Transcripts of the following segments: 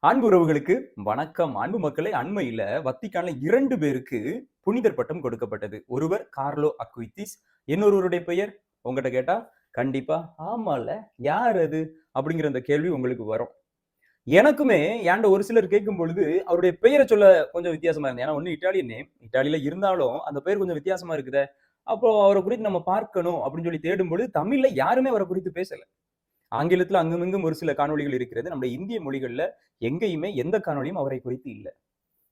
அன்பு உறவுகளுக்கு வணக்கம். அன்பு மக்களே, அண்மையில வத்திக்கான்ல 2 பேருக்கு புனிதர் பட்டம் கொடுக்கப்பட்டது. ஒருவர் கார்லோ அக்வித்திஸ், இன்னொருவருடைய பெயர் உங்ககிட்ட கேட்டா கண்டிப்பா ஆமால யார் அது அப்படிங்கிற அந்த கேள்வி உங்களுக்கு வரும். எனக்குமே ஏன்ட ஒரு சிலர் கேட்கும் பொழுது அவருடைய பெயரை சொல்ல கொஞ்சம் வித்தியாசமா இருந்தது. ஏன்னா ஒண்ணு இட்டாலியன் நேம், இட்டாலியில இருந்தாலும் அந்த பெயர் கொஞ்சம் வித்தியாசமா இருக்குதே. அப்போ அவரை குறித்து நம்ம பார்க்கணும் அப்படின்னு சொல்லி தேடும்பொழுது தமிழ்ல யாருமே அவரை குறித்து பேசல. ஆங்கிலத்துல அங்கும் இங்கும் ஒரு சில காணொளிகள் இருக்கிறது. நம்முடைய இந்திய மொழிகள்ல எங்கேயுமே எந்த காணொளியும் அவரை குறித்து இல்ல.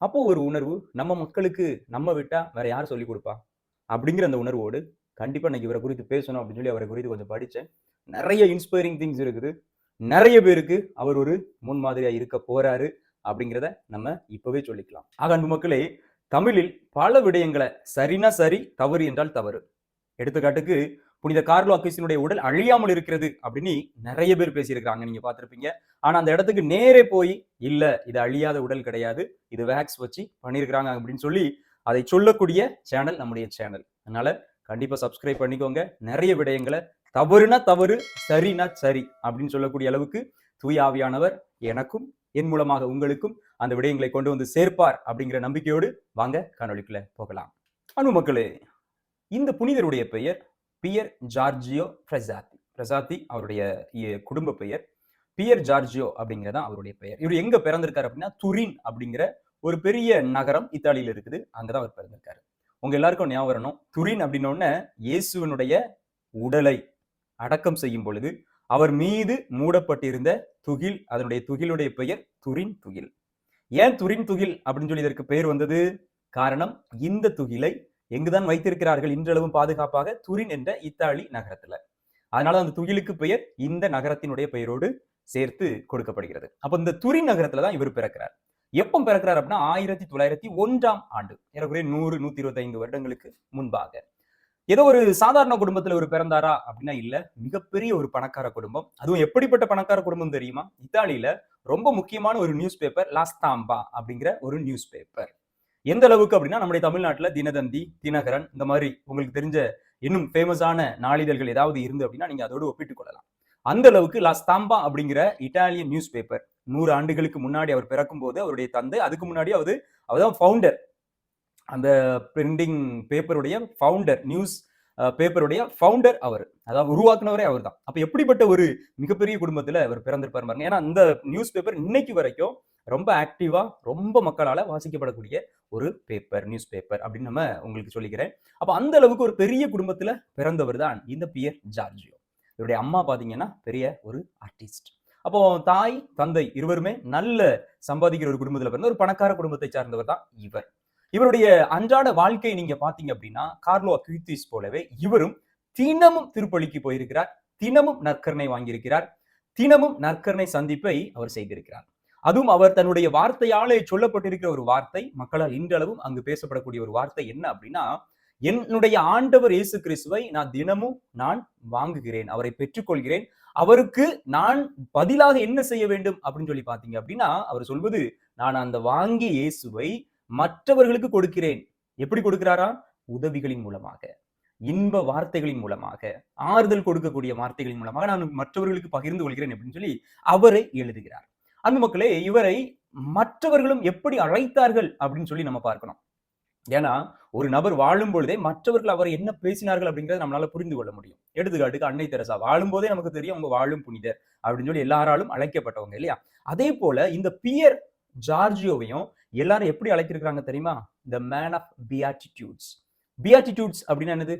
அப்போ ஒரு உணர்வு, நம்ம மக்களுக்கு நம்ம விட்டா வேற யார் சொல்லிக் குடுப்பா? அப்படிங்கிற அந்த உணர்வோடு, கண்டிப்பா இன்னைக்கு இவர குறித்து பேசணும் அப்படின்னு சொல்லி அவரை குறித்து கொஞ்சம் படிச்சேன். நெறைய இன்ஸ்பைரிங் திங்ஸ் இருக்குது. நெறைய பேருக்கு அவர் ஒரு முன்மாதிரியா இருக்க போறாரு அப்படிங்கிறத நம்ம இப்பவே சொல்லிக்கலாம். ஆக அன்பு மக்களே, தமிழில் பல விடயங்கள சரின்னா சரி, தவறு என்றால் தவறு. எடுத்துக்காட்டுக்கு புனித கார்லோ அக்வின்சினுடைய உடல் அழியாமல் இருக்கிறது அப்படின்னு நிறைய பேர் பேசியிருக்காங்க, நீங்க பார்த்திருப்பீங்க. ஆனா அந்த இடத்துக்கு நேரே போய் இல்ல இது அழியாத உடல் கிடையாது, இது வேக்ஸ் வச்சு பண்ணியிருக்கிறாங்க அப்படின்னு சொல்லி அதை சொல்லக்கூடிய சேனல் நம்முடைய சேனல். அதனால கண்டிப்பா சப்ஸ்கிரைப் பண்ணிக்கோங்க. நிறைய விடயங்களை தவறுனா தவறு, சரினா சரி அப்படின்னு சொல்லக்கூடிய அளவுக்கு தூய ஆவியானவர் எனக்கும் என் மூலமாக உங்களுக்கும் அந்த விடயங்களை கொண்டு வந்து சேர்ப்பார் அப்படிங்கிற நம்பிக்கையோடு வாங்க காணொளிக்குள்ள போகலாம். அன்பு மக்களே, இந்த புனிதருடைய பெயர் பியர் ஜார்ஜியோ ஃப்ரெசாத்தி. ஃப்ரெசாத்தி அவருடைய குடும்ப பெயர். பியர் ஜார்ஜியோ அப்படிங்கிறதா அவருடைய பெயர். இவர் எங்க பிறந்திருக்காரு அப்படின்னா துரின் அப்படிங்கிற ஒரு பெரிய நகரம் இத்தாலியில இருக்குது. அங்கதான் அவர் பிறந்திருக்காரு. உங்க எல்லாருக்கும் ஞாபகம் வரணும், துரின் அப்படின்னோடனே இயேசுவனுடைய உடலை அடக்கம் செய்யும் பொழுது அவர் மீது மூடப்பட்டிருந்த துகில், அதனுடைய துகிலுடைய பெயர் துரின் துகில். ஏன் துரின் துகில் அப்படின்னு சொல்லி இதற்கு பெயர் வந்தது? காரணம், இந்த துகிலை எங்குதான் வைத்திருக்கிறார்கள் இன்றளவும் பாதுகாப்பாக? துரின் என்ற இத்தாலி நகரத்துல. அதனால அந்த துகிலுக்கு பெயர் இந்த நகரத்தினுடைய பெயரோடு சேர்த்து கொடுக்கப்படுகிறது. அப்ப இந்த துரின் நகரத்துல தான் இவர் பிறக்கிறார். எப்போ பிறக்கிறார் அப்படின்னா 1901ஆம் ஆண்டு, ஏறக்குறைய 100 125 வருடங்களுக்கு முன்பாக. ஏதோ ஒரு சாதாரண குடும்பத்துல ஒரு பிறந்தாரா அப்படின்னா இல்ல, மிகப்பெரிய ஒரு பணக்கார குடும்பம். அதுவும் எப்படிப்பட்ட பணக்கார குடும்பம் தெரியுமா? இத்தாலியில ரொம்ப முக்கியமான ஒரு நியூஸ் பேப்பர் லா ஸ்டாம்பா அப்படிங்கிற ஒரு நியூஸ் பேப்பர். எந்த அளவுக்கு அப்படின்னா நம்முடைய தமிழ்நாட்டுல தினதந்தி, தினகரன், இந்த மாதிரி உங்களுக்கு தெரிஞ்ச இன்னும் ஃபேமஸான நாளிதழ்கள் ஏதாவது இருந்து அப்படின்னா நீங்க அதோடு ஒப்பிட்டுக் கொள்ளலாம். அந்த அளவுக்கு லா ஸ்டாம்பா அப்படிங்கிற இட்டாலியன் நியூஸ் பேப்பர் 100 ஆண்டுகளுக்கு முன்னாடி அவர் பிறக்கும் போது அவருடைய தந்தை, அதுக்கு முன்னாடி அவர்தான் ஃபவுண்டர், அந்த பிரிண்டிங் பேப்பருடைய ஃபவுண்டர், நியூஸ் பேப்பருடைய ஃபவுண்டர் அவர், அதாவது உருவாக்குனவரே அவர் தான். அப்ப எப்படிப்பட்ட ஒரு மிகப்பெரிய குடும்பத்துல அவர் பிறந்திருப்பார் பாருங்க. ஏன்னா இந்த நியூஸ் பேப்பர் இன்னைக்கு வரைக்கும் ரொம்ப ஆக்டிவா, ரொம்ப மக்களால வாசிக்கப்படக்கூடிய ஒரு பேப்பர், நியூஸ் பேப்பர் அப்படின்னு நம்ம உங்களுக்கு சொல்லிக்கிறேன். அப்ப அந்த அளவுக்கு ஒரு பெரிய குடும்பத்துல பிறந்தவர் தான் இந்த பியர் ஜார்ஜியோ. இவருடைய அம்மா பாத்தீங்கன்னா பெரிய ஒரு ஆர்டிஸ்ட். அப்போ தாய் தந்தை இருவருமே நல்ல சம்பாதிக்கிற ஒரு குடும்பத்துல பிறந்த ஒரு பணக்கார குடும்பத்தை சார்ந்தவர் தான் இவர். இவருடைய அன்றாட வாழ்க்கையை நீங்க பாத்தீங்க அப்படின்னா கார்லோ அக்வின்சிஸ் போலவே இவரும் தினமும் திருப்பலிக்கு போயிருக்கிறார், தினமும் நற்கருணை வாங்கியிருக்கிறார், தினமும் நற்கருணை சந்திப்பை அவர் செய்திருக்கிறார். அதுவும் அவர் தன்னுடைய வார்த்தையாலே சொல்லப்பட்டிருக்கிற ஒரு வார்த்தை, மக்களால் இன்றளவும் அங்கு பேசப்படக்கூடிய ஒரு வார்த்தை என்ன அப்படின்னா, என்னுடைய ஆண்டவர் இயேசு கிறிஸ்துவை நான் வாங்குகிறேன், அவரை பெற்றுக்கொள்கிறேன், அவருக்கு நான் பதிலாக என்ன செய்ய வேண்டும் அப்படின்னு சொல்லி பாத்தீங்க அப்படின்னா அவர் சொல்வது, நான் அந்த வாங்கிய இயேசுவை மற்றவர்களுக்கு கொடுக்கிறேன். எப்படி கொடுக்கிறாரா? உதவிகளின் மூலமாக, இன்ப வார்த்தைகளின் மூலமாக, ஆறுதல் கொடுக்கக்கூடிய வார்த்தைகளின் மூலமாக நான் மற்றவர்களுக்கு பகிர்ந்து கொள்கிறேன் அப்படின்னு சொல்லி அவரை எழுதுகிறார். அன்பு மக்களே, இவரை மற்றவர்களும் எப்படி அழைத்தார்கள் அப்படின்னு சொல்லி நம்ம பார்க்கணும். ஏன்னா ஒரு நபர் வாழும் பொழுதே மற்றவர்கள் அவரை என்ன பேசினார்கள் அப்படிங்கறத நம்மளால புரிந்து கொள்ள முடியும். எடுத்துக்காட்டுக்கு அன்னை தெரசா வாழும் போதே நமக்கு தெரியும் அவங்க வாழும் புனிதர் அப்படின்னு சொல்லி எல்லாராலும் அழைக்கப்பட்டவங்க இல்லையா? அதே போல இந்த பியர் ஜார்ஜியோவையும் எல்லாரும் எப்படி அழைத்திருக்கிறாங்க தெரியுமா? The man of beatitudes. Beatitudes அப்படின்னா என்னது?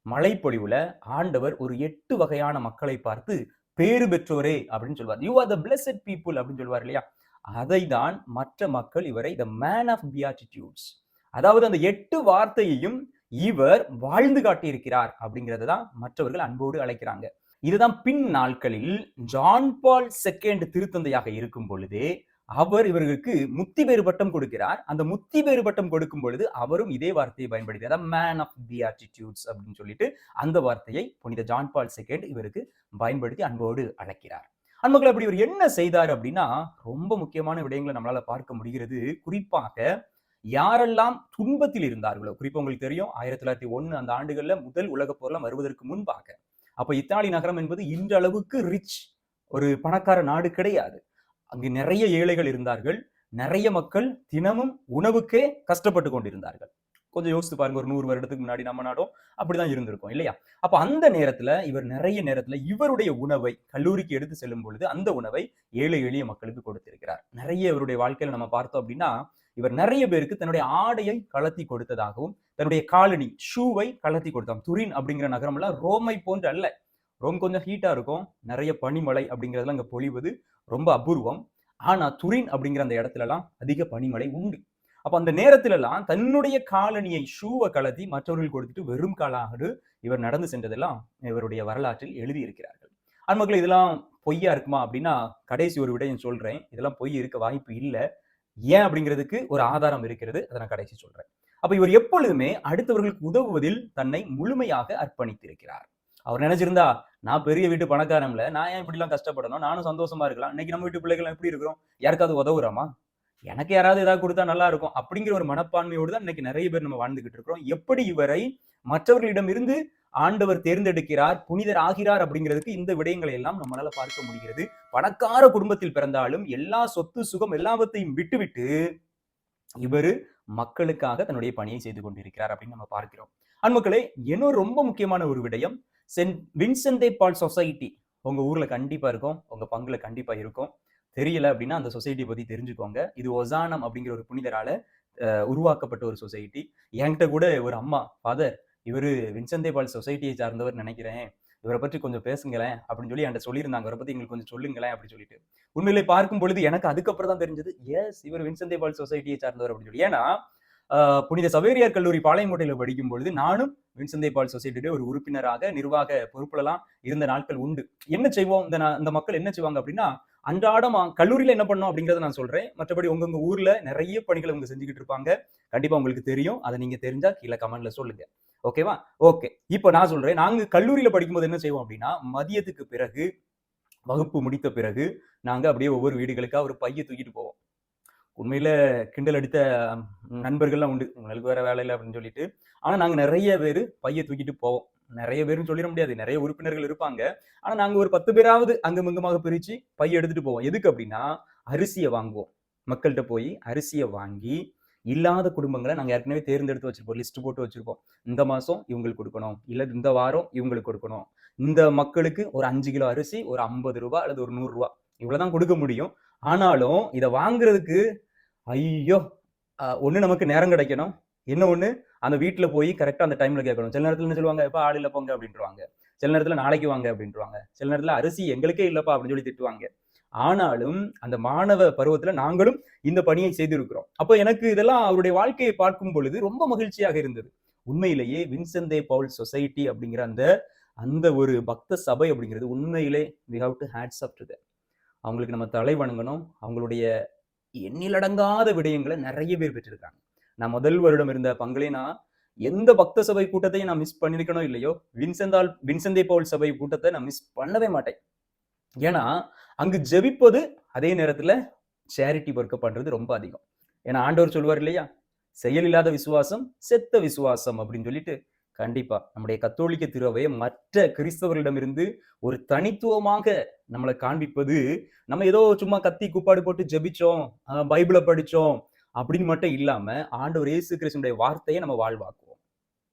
மழைப்பொழிவுல ஆண்டவர் ஒரு 8 வகையான மக்களை பார்த்து பேறு பெற்றோரே அப்படின்னு சொல்வார். You are the blessed people அப்படின்னு சொல்வார் இல்லையா? அதை தான் மற்ற மக்கள் இவரை த மேன் ஆஃப் பியாட்டிடியூட்ஸ், அதாவது அந்த 8 வார்த்தையையும் இவர் வாழ்ந்து காட்டியிருக்கிறார் அப்படிங்கிறது தான் மற்றவர்கள் அன்போடு அழைக்கிறாங்க. இதுதான் பின் நாட்களில் ஜான் பால் II திருத்தந்தையாக இருக்கும் பொழுதே அவர் இவர்களுக்கு முத்தி பேறு பட்டம் கொடுக்கிறார். அந்த முத்தி பேறு பட்டம் கொடுக்கும் பொழுது அவரும் இதே வார்த்தையை பயன்படுத்தினார், மேன் ஆஃப் பியாட்டிடியூட்ஸ் அப்படின்னு சொல்லிட்டு அந்த வார்த்தையை புனித ஜான் பால் II இவருக்கு பயன்படுத்தி அன்போடு அழைக்கிறார். அன்புகள், அப்படி இவர் என்ன செய்தார் அப்படின்னா ரொம்ப முக்கியமான விடயங்களை நம்மளால பார்க்க முடிகிறது. குறிப்பாக யாரெல்லாம் துன்பத்தில் இருந்தார்களோ, குறிப்பா உங்களுக்கு தெரியும் 1901 அந்த ஆண்டுகள்ல முதல் உலகப் போர்லாம் வருவதற்கு முன்பாக, அப்ப இத்தாலி நகரம் என்பது இன்றளவுக்கு ரிச், ஒரு பணக்கார நாடு கிடையாது. அங்கு நிறைய ஏழைகள் இருந்தார்கள். நிறைய மக்கள் தினமும் உணவுக்கே கஷ்டப்பட்டு கொண்டிருந்தார்கள். கொஞ்சம் யோசித்து பாருங்க, ஒரு 100 வருடத்துக்கு முன்னாடி நம்ம நாடும் அப்படிதான் இருந்திருக்கும் இல்லையா? அப்ப அந்த நேரத்துல இவர் நிறைய நேரத்துல இவருடைய உணவை கல்லூரிக்கு எடுத்து செல்லும் பொழுது அந்த உணவை ஏழை எளிய மக்களுக்கு கொடுத்திருக்கிறார். நிறைய இவருடைய வாழ்க்கையில நம்ம பார்த்தோம் அப்படின்னா, இவர் நிறைய பேருக்கு தன்னுடைய ஆடையை கலத்தி கொடுத்ததாகவும், தன்னுடைய காலணி ஷூவை கலத்தி கொடுத்தார். துரின் அப்படிங்கிற நகரம் எல்லாம் ரோமை போன்று அல்ல. ரோம் கொஞ்சம் ஹீட்டா இருக்கும். நிறைய பனிமழை அப்படிங்கிறதுலாம் அங்க பொழிவது ரொம்ப அபூர்வம். ஆனா துரின் அப்படிங்கிற அந்த இடத்துல எல்லாம் அதிக பனிமழை உண்டு. அப்ப அந்த நேரத்துல எல்லாம் தன்னுடைய காலணியை ஷூவை கலத்தி மற்றவர்கள் கொடுத்துட்டு வெறும் காலாக இவர் நடந்து சென்றதெல்லாம் இவருடைய வரலாற்றில் எழுதி இருக்கிறார்கள். மக்கள் இதெல்லாம் பொய்யா இருக்குமா அப்படின்னா, கடைசி ஒரு விடயம் சொல்றேன். இதெல்லாம் பொய் இருக்க வாய்ப்பு இல்லை. ஏன் அப்படிங்கிறதுக்கு ஒரு ஆதாரம் இருக்கிறது. அதை நான் கடைசி சொல்றேன். அப்ப இவர் எப்பொழுதுமே அடுத்தவர்களுக்கு உதவுவதில் தன்னை முழுமையாக அர்ப்பணித்திருக்கிறார். அவர் நினைச்சிருந்தா, நான் பெரிய வீட்டு பணக்காரன்ல, நான் ஏன் இப்படி எல்லாம் கஷ்டப்படணும், நானும் சந்தோஷமா இருக்கலாம். இன்னைக்கு நம்ம வீட்டு பிள்ளைகள் எப்படி இருக்கிறோம், யாருக்காவது உதவுறோமா, எனக்கு யாராவது ஏதாவது கொடுத்தா நல்லா இருக்கும் அப்படிங்கிற ஒரு மனப்பான்மையோடு தான் இன்னைக்கு நிறைய பேர் நம்ம வாழ்ந்துகிட்டு இருக்கிறோம். எப்படி இவரை மற்றவர்களிடம் இருந்து ஆண்டவர் தேர்ந்தெடுக்கிறார், புனிதர் ஆகிறார் அப்படிங்கிறதுக்கு இந்த விடயங்களை எல்லாம் நம்மளால பார்க்க முடிகிறது. பணக்கார குடும்பத்தில் பிறந்தாலும் எல்லா சொத்து சுகம் எல்லாவற்றையும் விட்டுவிட்டு இவரு மக்களுக்காக தன்னுடைய பணியை செய்து கொண்டிருக்கிறார் அப்படின்னு நம்ம பார்க்கிறோம். அன்மக்களே, இன்னொரு ரொம்ப முக்கியமான ஒரு விடயம், சென்ட் வின்சென்ட் தே பால் சொசைட்டி உங்க ஊர்ல கண்டிப்பா இருக்கும், உங்க பங்குல கண்டிப்பா இருக்கும். தெரியல அப்படின்னா அந்த சொசைட்டியை பத்தி தெரிஞ்சுக்கோங்க. இது ஒசானம் அப்படிங்கிற ஒரு புனிதரால உருவாக்கப்பட்ட ஒரு சொசைட்டி. என்கிட்ட கூட ஒரு அம்மா, ஃபாதர் இவரு வின்சென்ட் தே பால் சொசைட்டியை சார்ந்தவர் நினைக்கிறேன், இவரை பற்றி கொஞ்சம் பேசுங்களேன் அப்படின்னு சொல்லி என்கிட்ட சொல்லியிருந்தாங்க. இவரை பத்தி எங்களுக்கு கொஞ்சம் சொல்லுங்களேன் அப்படின்னு சொல்லிட்டு. உண்மையிலே பார்க்கும் பொழுது எனக்கு அதுக்கப்புறம் தான் தெரிஞ்சது, எஸ் இவர் வின்சென்ட் தே பால் சொசைட்டியை சார்ந்தவர் அப்படின்னு சொல்லி. ஏன்னா புனித சவேரியார் கல்லூரி பாளையங்கோட்டையில படிக்கும் பொழுது நானும் வின்சென்ட் தே பால் சொசைட்டியுடைய ஒரு உறுப்பினராக நிர்வாக பொறுப்புலாம் இருந்த நாட்கள் உண்டு. என்ன செய்வோம், இந்த மக்கள் என்ன செய்வாங்க அப்படின்னா, அன்றாடம் கல்லூரியில என்ன பண்ணோம் அப்படிங்கறத நான் சொல்றேன். மற்றபடி உங்க ஊர்ல நிறைய பணிகளை அவங்க செஞ்சுக்கிட்டு இருப்பாங்க. கண்டிப்பா உங்களுக்கு தெரியும். அதை நீங்க தெரிஞ்சா கீழே கமெண்ட்ல சொல்லுங்க. ஓகேவா? ஓகே. இப்போ நான் சொல்றேன், நாங்க கல்லூரியில படிக்கும்போது என்ன செய்வோம் அப்படின்னா, மதியத்துக்கு பிறகு வகுப்பு முடித்த பிறகு நாங்க அப்படியே ஒவ்வொரு வீடுகளுக்கா ஒரு பைய தூக்கிட்டு போவோம். உண்மையில கிண்டல் அடித்த நண்பர்கள்லாம் உண்டு, உங்களுக்கு வேற வேலை இல்லை அப்படின்னு சொல்லிட்டு. ஆனா நாங்க நிறைய பேர் பைய தூக்கிட்டு போவோம். நிறைய பேரும் சொல்லிட முடியாது, நிறைய உறுப்பினர்கள் இருப்பாங்க. ஆனா நாங்க ஒரு 10 பேராவது அங்கும் இங்குமாக பிரிச்சு பைய எடுத்துட்டு போவோம். எதுக்கு அப்படின்னா, அரிசியை வாங்குவோம். மக்கள்கிட்ட போய் அரிசியை வாங்கி இல்லாத குடும்பங்களை நாங்க ஏற்கனவே தேர்ந்தெடுத்து வச்சிருப்போம், லிஸ்ட் போட்டு வச்சிருப்போம். இந்த மாசம் இவங்களுக்கு கொடுக்கணும், இல்ல இந்த வாரம் இவங்களுக்கு கொடுக்கணும், இந்த மக்களுக்கு ஒரு 5 கிலோ அரிசி ஒரு 50 ரூபாய் அல்லது ஒரு 100 ரூபாய் இவ்வளவுதான் கொடுக்க முடியும். ஆனாலும் இதை வாங்குறதுக்கு ஐயோ, ஒண்ணு நமக்கு நேரம் கிடைக்கணும், என்ன ஒண்ணு அந்த வீட்டுல போய் கரெக்டா அந்த டைம்ல கேட்கணும். சில நேரத்துல என்ன சொல்லுவாங்க, எப்ப ஆள் இல்ல போங்க அப்படின்ட்டுருவாங்க. சில நேரத்துல நாளைக்கு வாங்க அப்படின்ட்டுருவாங்க. சில நேரத்துல அரிசி எங்களுக்கே இல்லப்பா அப்படின்னு சொல்லி திட்டுவாங்க. ஆனாலும் அந்த மாணவ பருவத்துல நாங்களும் இந்த பணியை செய்திருக்கிறோம். அப்போ எனக்கு இதெல்லாம் அவருடைய வாழ்க்கையை பார்க்கும் பொழுது ரொம்ப மகிழ்ச்சியாக இருந்தது. உண்மையிலேயே வின்சென்ட் தே பவுல் சொசைட்டி அப்படிங்கிற அந்த ஒரு பக்த சபை அப்படிங்கிறது உண்மையிலே we have to hats off to them. அவங்களுக்கு நம்ம தலை வணங்கணும். அவங்களுடைய எண்ணிலடங்காத விடயங்களை நிறைய பேர் பெற்றிருக்காங்க. நான் முதல் வருடம் இருந்த பங்களே எந்த பக்த சபை கூட்டத்தையும் நான் மிஸ் பண்ணிருக்கணும் இல்லையோ, வின்சென்ட் தே பவுல் சபை கூட்டத்தை நான் மிஸ் பண்ணவே மாட்டேன். ஏன்னா அங்கு ஜெபிப்பது அதே நேரத்துல சேரிட்டி ஒர்க் பண்றது ரொம்ப அதிகம். ஏன்னா ஆண்டவர் சொல்லுவார் இல்லையா, செயல் இல்லாத விசுவாசம் செத்த விசுவாசம் அப்படின்னு சொல்லிட்டு. கண்டிப்பா நம்முடைய கத்தோலிக்க திருவையை மற்ற கிறிஸ்தவர்களிடமிருந்து ஒரு தனித்துவமாக நம்மளை காண்பிப்பது, நம்ம ஏதோ சும்மா கத்தி கூப்பாடு போட்டு ஜெபிச்சோம், பைபிளை படிச்சோம் அப்படின்னு மட்டும் இல்லாம ஆண்டவர் இயேசு கிறிஸ்துவினுடைய வார்த்தையை நம்ம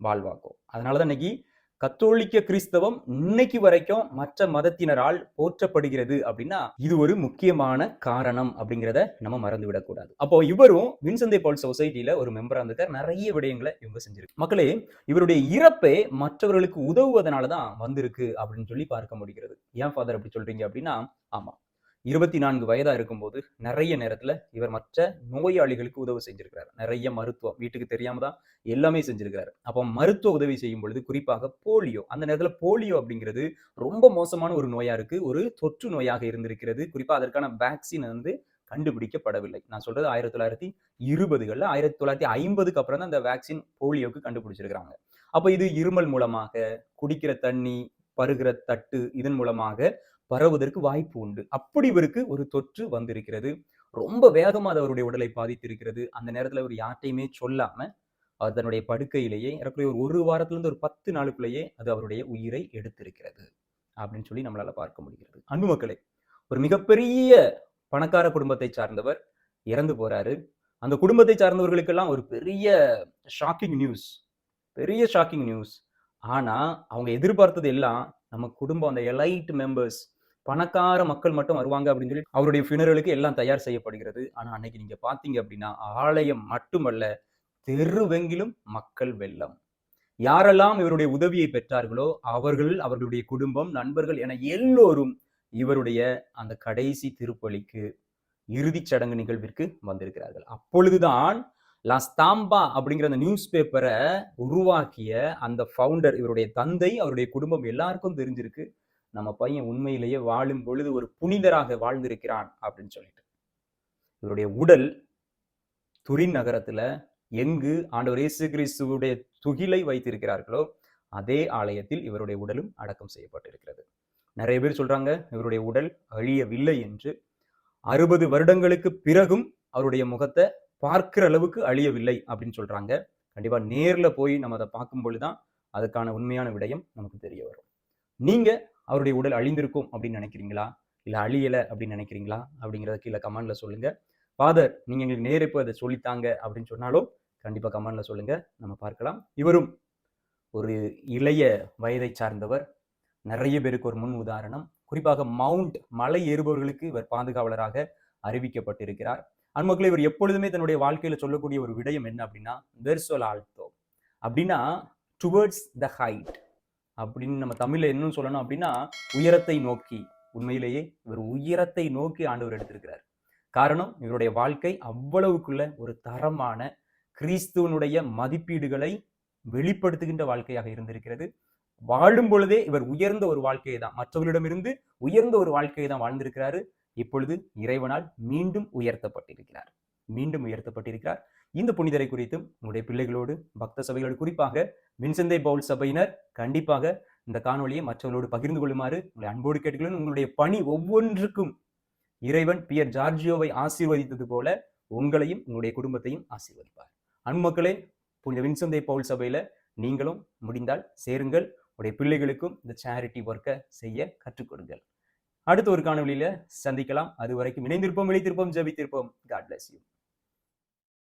வாழ்வாக்குவோம். அதனாலதான் இன்னைக்கு கத்தோலிக்க கிறிஸ்தவம் இன்னைக்கு வரைக்கும் மற்ற மதத்தினரால் போற்றப்படுகிறது அப்படின்னா இது ஒரு முக்கியமான காரணம் அப்படிங்கிறத நம்ம மறந்து விடக்கூடாது. அப்போ இவரும் வின்சென்ட் தே பவுல் சொசைட்டில ஒரு மெம்பரா இருந்திருக்கார். நிறைய விடயங்களை இவங்க செஞ்சிருக்கு. மக்களே, இவருடைய இறப்பே மற்றவர்களுக்கு உதவுவதனாலதான் வந்திருக்கு அப்படின்னு சொல்லி பார்க்க முடிகிறது. ஏன் ஃபாதர் அப்படி சொல்றீங்க அப்படின்னா, ஆமா, 24 வயதா இருக்கும்போது நிறைய நேரத்துல இவர் மற்ற நோயாளிகளுக்கு உதவி செஞ்சிருக்கிறார். நிறைய மருத்துவம் வீட்டுக்கு தெரியாம தான் எல்லாமே செஞ்சிருக்கிறாரு. அப்போ மருத்துவ உதவி செய்யும் பொழுது குறிப்பாக போலியோ, அந்த நேரத்துல போலியோ அப்படிங்கிறது ரொம்ப மோசமான ஒரு நோயா இருக்கு, ஒரு தொற்று நோயாக இருந்திருக்கிறது. குறிப்பா அதற்கான வேக்சின் கண்டுபிடிக்கப்படவில்லை. நான் சொல்றது 1920களில் 1950க்கு அப்புறம் தான் அந்த வேக்சின் போலியோக்கு கண்டுபிடிச்சிருக்கிறாங்க. அப்ப இது இருமல் மூலமாக, குடிக்கிற தண்ணி, பருகிற தட்டு, இதன் மூலமாக பரவுவதற்கு வாய்ப்பு உண்டு. அப்படி இவருக்கு ஒரு தொற்று வந்திருக்கிறது. ரொம்ப வேகமா அது அவருடைய உடலை பாதித்திருக்கிறது. அந்த நேரத்துல அவர் யார்ட்டையுமே சொல்லாம அவர் தன்னுடைய படுக்கையிலேயே ஏறக்குறைய ஒரு வாரத்துல இருந்து ஒரு 10 நாளுக்குள்ளேயே அது அவருடைய உயிரை எடுத்திருக்கிறது அப்படின்னு சொல்லி நம்மளால பார்க்க முடிகிறது. அன்பு மக்களே, ஒரு மிகப்பெரிய பணக்கார குடும்பத்தை சார்ந்தவர் இறந்து போறாரு. அந்த குடும்பத்தை சார்ந்தவர்களுக்கெல்லாம் ஒரு ஷாக்கிங் நியூஸ். பெரிய ஷாக்கிங் நியூஸ். ஆனா, அவங்க எதிர்பார்த்தது எல்லாம் நம்ம குடும்பம் அந்த எலைட் மெம்பர்ஸ், பணக்கார மக்கள் மட்டும் வருவாங்க அப்படின்னு சொல்லி அவருடைய ஃபினரலுக்கு எல்லாம் தயார் செய்யப்படுகிறது. ஆனா, அன்னைக்கு நீங்க பார்த்தீங்க அப்படின்னா, ஆலயம் மட்டுமல்ல, தெருவெங்கிலும் மக்கள் வெள்ளம். யாரெல்லாம் இவருடைய உதவியை பெற்றார்களோ, அவர்கள், அவர்களுடைய குடும்பம், நண்பர்கள் என எல்லோரும் இவருடைய அந்த கடைசி திருப்பலிக்கு, இறுதிச் சடங்கு நிகழ்விற்கு வந்திருக்கிறார்கள். அப்பொழுதுதான் லா ஸ்தாம்பா அப்படிங்கிற அந்த நியூஸ் பேப்பரை உருவாக்கிய அந்த ஃபவுண்டர், இவருடைய தந்தை, அவருடைய குடும்பம் எல்லாருக்கும் தெரிஞ்சிருக்கு. நம்ம பையன் உண்மையிலேயே வாழும் பொழுது ஒரு புனிதராக வாழ்ந்திருக்கிறான் அப்படின்னு சொல்லிட்டு. இவருடைய உடல் துரின் நகரத்துல எங்கு ஆண்டவர் இயேசு கிறிஸ்துவுடைய துகிலை வைத்திருக்கிறார்களோ அதே ஆலயத்தில் இவருடைய உடலும் அடக்கம் செய்யப்பட்டிருக்கிறது. நிறைய பேர் சொல்றாங்க இவருடைய உடல் அழியவில்லை என்று. 60 வருடங்களுக்கு பிறகும் அவருடைய முகத்தை பார்க்கிற அளவுக்கு அழியவில்லை அப்படின்னு சொல்றாங்க. கண்டிப்பா நேர்ல போய் நம்ம அதை பார்க்கும் பொழுதுதான் அதுக்கான உண்மையான விடயம் நமக்கு தெரிய வரும். நீங்க அவருடைய உடல் அழிந்திருக்கும் அப்படின்னு நினைக்கிறீங்களா, இல்ல அழியல அப்படின்னு நினைக்கிறீங்களா அப்படிங்கிறத கீழே கமெண்ட்ல சொல்லுங்க. ஃபாதர் நீங்க எங்களுக்கு நேரே போய் அதை சொல்லித்தாங்க அப்படின்னு சொன்னாலும் கண்டிப்பா கமெண்ட்ல சொல்லுங்க, நம்ம பார்க்கலாம். இவரும் ஒரு இளைய வயதை சார்ந்தவர், நிறைய பேருக்கு ஒரு முன் உதாரணம். குறிப்பாக மவுண்ட் மலை ஏறுபவர்களுக்கு இவர் பாதுகாவலராக அறிவிக்கப்பட்டிருக்கிறார். அன்மக்களே, இவர் எப்பொழுதுமே தன்னுடைய வாழ்க்கையில சொல்லக்கூடிய ஒரு விடயம் என்ன அப்படின்னா, வெர்சோல் ஆல்டோ அப்படின்னா டுவர்ட்ஸ் த ஹைட் அப்படின்னு நம்ம தமிழ்ல என்னன்னு சொல்லணும் அப்படின்னா உயரத்தை நோக்கி. உண்மையிலேயே இவர் உயரத்தை நோக்கி ஆண்டவர் எடுத்திருக்கிறார். காரணம், இவருடைய வாழ்க்கை அவ்வளவுக்குள்ள ஒரு தரமான கிறிஸ்துவனுடைய மதிப்பீடுகளை வெளிப்படுத்துகின்ற வாழ்க்கையாக இருந்திருக்கிறது. வாழும் பொழுதே இவர் உயர்ந்த ஒரு வாழ்க்கையை தான், மற்றவர்களிடமிருந்து உயர்ந்த ஒரு வாழ்க்கையை தான் வாழ்ந்திருக்கிறாரு. இப்பொழுது இறைவனால் மீண்டும் உயர்த்தப்பட்டிருக்கிறார். இந்த புனிதரை குறித்தும் உங்களுடைய பிள்ளைகளோடு, பக்த சபைகளோடு, குறிப்பாக வின்சென்ட் பவுல் சபையினர் கண்டிப்பாக இந்த காணொலியை மற்றவர்களோடு பகிர்ந்து கொள்ளுமாறு உங்களை அன்போடு கேட்டுக்கொள்கிறேன். உங்களுடைய பணி ஒவ்வொன்றுக்கும் இறைவன் பியர் ஜார்ஜியோவை ஆசீர்வதித்தது போல உங்களையும் உங்களுடைய குடும்பத்தையும் ஆசீர்வதிப்பார். அன்புமக்களே, புனித வின்சென்ட் பவுல் சபையில நீங்களும் முடிந்தால் சேருங்கள். உடைய பிள்ளைகளுக்கும் இந்த சேரிட்டி ஒர்க்கை செய்ய கற்றுக் கொடுங்கள். அடுத்த ஒரு காணொலியில சந்திக்கலாம். அது வரைக்கும் இணைந்திருப்போம், விழித்திருப்போம், ஜெபித்திருப்போம். God bless you.